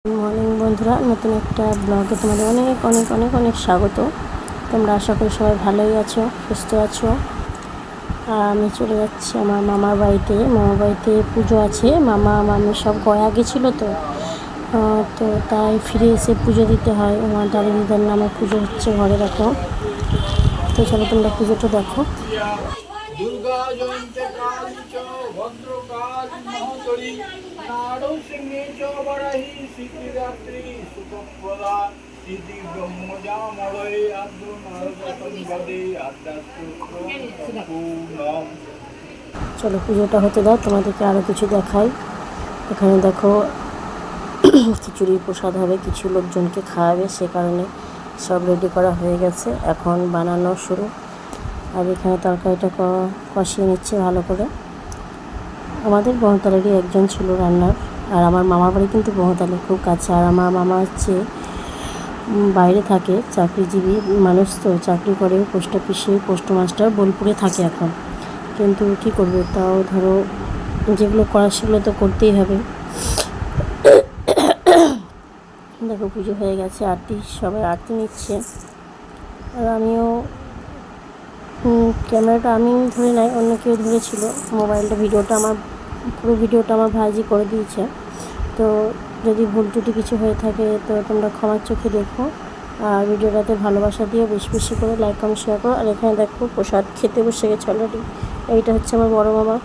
Morning বন্ধুরা, নতুন একটা ব্লগে তোমাদের অনেক অনেক অনেক অনেক স্বাগত। তোমরা আশা করি সবাই ভালোই আছো, সুস্থ আছো। আর আমি চলে যাচ্ছি আমার মামার বাড়িতে পুজো আছে। মামা মামি সব গয়া গেছিলো তো তাই ফিরে এসে পুজো দিতে হয়। আমার দাদা দিদার নামে পুজো হচ্ছে ঘরে, দেখো। তো চলো তোমরা পুজোটা দেখো। দুর্গা জয়ন্তে কালী চ ভদ্রকালী মহোদরী নারসিংহে চ বরাহি শিবরাত্রি সুখপ্রদা সিদ্ধি ব্রহ্মজা মলয়ে আদ্র নারদসংগদে আদ্যাস্তুনম। চলো পুজোটা হতে দাও, তোমাদেরকে আরও কিছু দেখাই। এখানে দেখো খিচুড়ির প্রসাদ হবে, কিছু লোকজনকে খাওয়াবে, সে কারণে সব রেডি করা হয়ে গেছে, এখন বানানো শুরু। আর এখানে তরকারিটা কষিয়ে নিচ্ছে ভালো করে। আমাদের বহতালেরই একজন ছিল রান্নার। আর আমার মামার বাড়ি কিন্তু বহতালে খুব কাছে। আর আমার মামা হচ্ছে বাইরে থাকে, চাকরিজীবী মানুষ, তো চাকরি করে পোস্ট অফিসে, পোস্টমাস্টার বোলপুরে থাকে এখন। কিন্তু কী করবে, তাও ধরো যেগুলো করার সেগুলো তো করতেই হবে। দেখো পুজো হয়ে গেছে, সবাই আরতি নিচ্ছে। আর আমিও ক্যামেরাটা আমি ধরে নাই, অন্য কেউ ধরেছিল মোবাইলটা। পুরো ভিডিওটা আমার ভাইজি করে দিয়েছে। তো যদি ভুল ত্রুটি কিছু হয়ে থাকে তো তোমরা ক্ষমার চোখে দেখো। আর ভিডিওটাতে ভালোবাসা দিও, বেশি বেশি করে লাইক কমেন্ট শেয়ার করো। আর এখানে দেখো প্রসাদ খেতে বসে গেছে অলরেডি। এইটা হচ্ছে আমার বড় মামা।